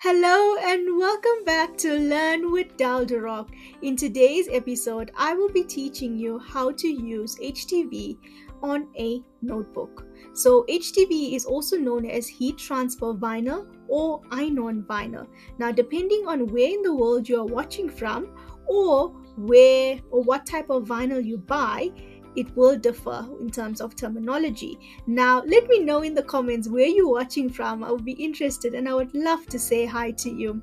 Hello and welcome back to Learn with Daldaroc. In today's episode, I will be teaching you how to use HTV on a notebook. So HTV is also known as heat transfer vinyl or iron vinyl. Now, depending on where in the world you are watching from or where or what type of vinyl you buy, it will differ in terms of terminology. Now, let me know in the comments where you're watching from. I would be interested and I would love to say hi to you.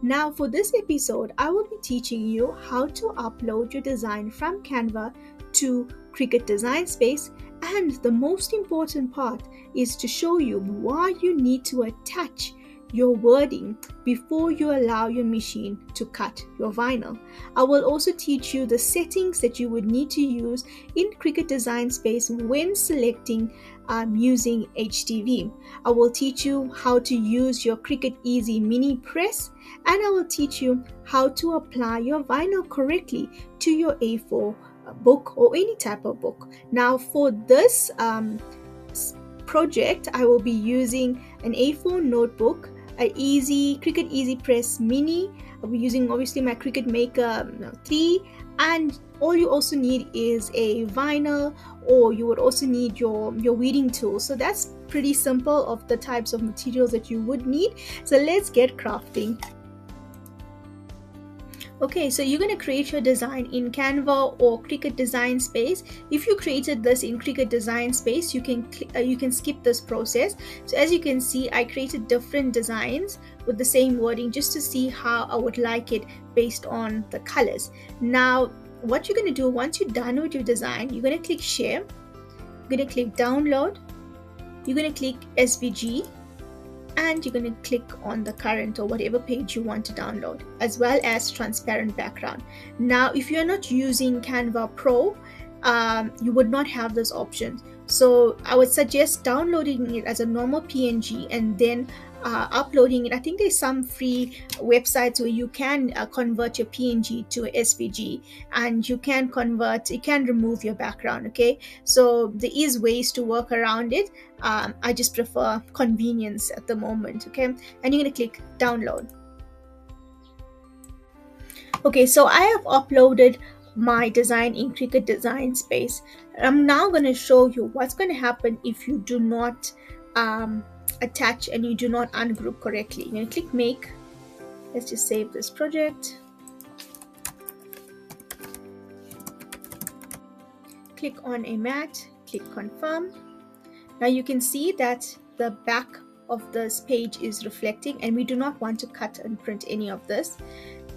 Now, for this episode, I will be teaching you how to upload your design from Canva to Cricut Design Space. And the most important part is to show you why you need to attach your wording before you allow your machine to cut your vinyl. I will also teach you the settings that you would need to use in Cricut Design Space when selecting using HTV. I will teach you how to use your Cricut Mini press, and I will teach you how to apply your vinyl correctly to your A4 book or any type of book. Now for this project, I will be using an A4 notebook, a Cricut EasyPress Mini. I'll be using obviously my Cricut Maker 3, and all you also need is a vinyl, or you would also need your weeding tool. So that's pretty simple of the types of materials that you would need. So let's get crafting. Okay, so you're going to create your design in Canva or Cricut Design Space. If you created this in Cricut Design Space, you can skip this process. So as you can see, I created different designs with the same wording just to see how I would like it based on the colors. Now, what you're going to do once you're done with your design, you're going to click Share, you're going to click Download, you're going to click SVG, and you're going to click on the current or whatever page you want to download, as well as transparent background. Now, if you're not using Canva Pro, you would not have this option. So I would suggest downloading it as a normal PNG and then uploading it. I think there's some free websites where you can convert your PNG to SVG, and you can remove your background. Okay, so there is ways to work around it. I just prefer convenience at the moment. Okay, and you're going to click download. Okay, so I have uploaded my design in Cricut Design Space. I'm now going to show you what's going to happen if you do not attach and you do not ungroup correctly. You're going to click Make. Let's just save this project. Click on a mat, click Confirm. Now you can see that the back of this page is reflecting, and we do not want to cut and print any of this.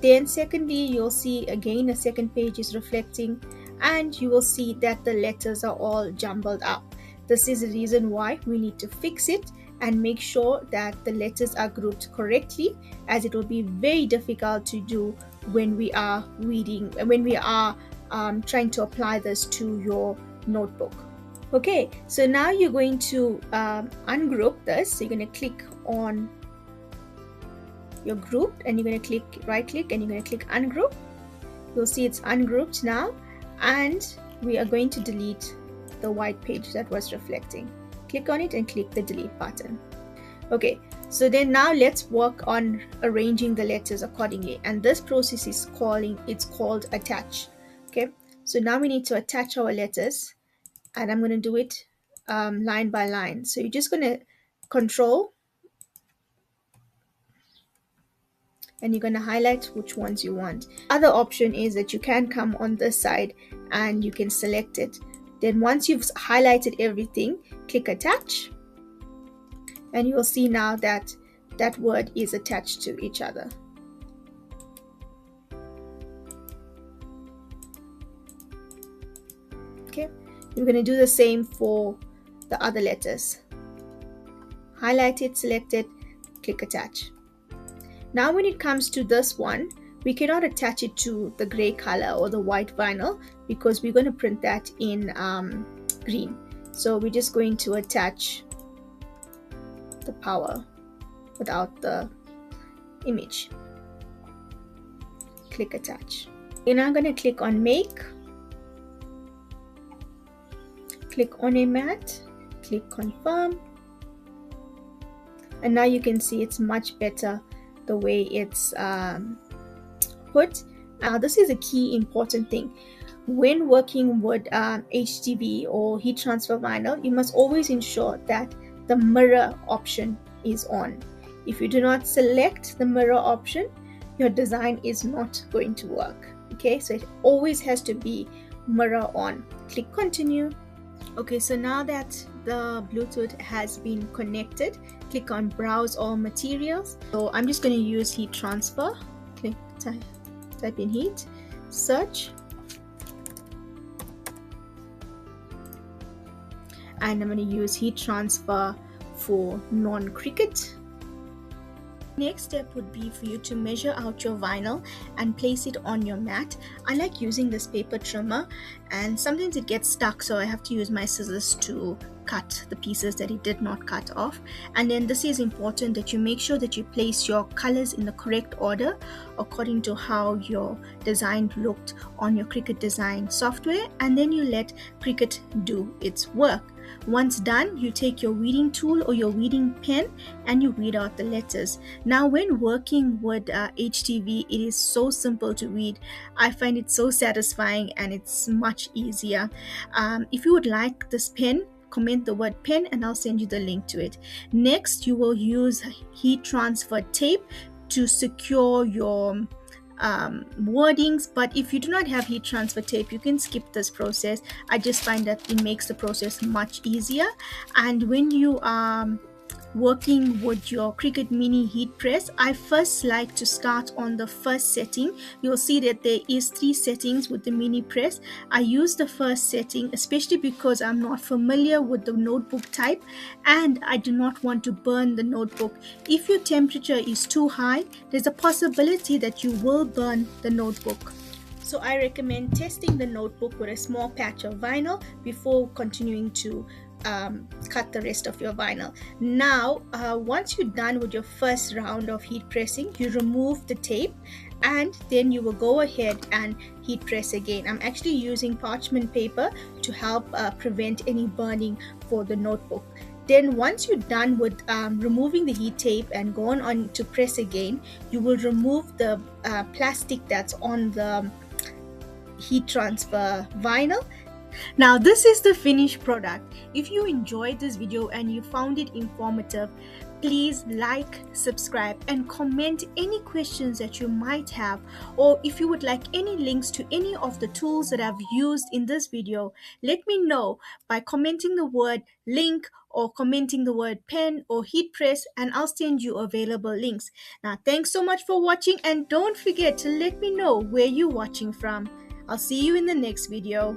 Then secondly, you'll see again a second page is reflecting, and you will see that the letters are all jumbled up. This is the reason why we need to fix it and make sure that the letters are grouped correctly, as it will be very difficult to do when we are trying to apply this to your notebook. Okay, so now you're going to ungroup this. So you're going to click on your group, and you're going to right click and you're going to click ungroup. You'll see it's ungrouped now, and we are going to delete the white page that was reflecting. Click on it and click the delete button. Okay, so then now let's work on arranging the letters accordingly, and this process is called attach. Okay, so now we need to attach our letters, and I'm going to do it line by line. So you're just going to control, and you're going to highlight which ones you want. Other option is that you can come on this side and you can select it. Then once you've highlighted everything, click attach, and you'll see now that that word is attached to each other. Okay, you're going to do the same for the other letters. Highlight it, select it, click attach. Now when it comes to this one, we cannot attach it to the gray color or the white vinyl because we're going to print that in green. So we're just going to attach the power without the image. Click attach. You're now going to click on Make. Click on a mat, click Confirm, and now you can see it's much better the way it's put. Now, this is a key important thing. When working with HTV or heat transfer vinyl, you must always ensure that the mirror option is on. If you do not select the mirror option, your design is not going to work. Okay, so it always has to be mirror on. Click continue. Okay, so now that the Bluetooth has been connected, click on browse all materials. So I'm just going to use heat transfer. Click type in heat, search, and I'm going to use heat transfer for non-Cricut. Next step would be for you to measure out your vinyl and place it on your mat. I like using this paper trimmer, and sometimes it gets stuck, so I have to use my scissors to cut the pieces that it did not cut off. And then this is important that you make sure that you place your colors in the correct order according to how your design looked on your Cricut Design software, and then you let Cricut do its work. Once done, you take your weeding tool or your weeding pen and you weed out the letters. Now, when working with HTV, it is so simple to weed. I find it so satisfying and it's much easier. If you would like this pen, comment the word pen and I'll send you the link to it. Next, you will use heat transfer tape to secure your wordings, but if you do not have heat transfer tape, you can skip this process. I just find that it makes the process much easier. And when you are working with your Cricut Mini heat press, I first like to start on the first setting. You'll see that there is 3 settings with the mini press. I use the first setting especially because I'm not familiar with the notebook type and I do not want to burn the notebook. If your temperature is too high, there's a possibility that you will burn the notebook. So I recommend testing the notebook with a small patch of vinyl before continuing to cut the rest of your vinyl. Now, once you're done with your first round of heat pressing, you remove the tape and then you will go ahead and heat press again. I'm actually using parchment paper to help prevent any burning for the notebook. Then once you're done with removing the heat tape and going on to press again, you will remove the plastic that's on the heat transfer vinyl. Now, this is the finished product. If you enjoyed this video and you found it informative, please like, subscribe, and comment any questions that you might have, or if you would like any links to any of the tools that I've used in this video, let me know by commenting the word link or commenting the word pen or heat press, and I'll send you available links. Now, thanks so much for watching, and don't forget to let me know where you're watching from. I'll see you in the next video.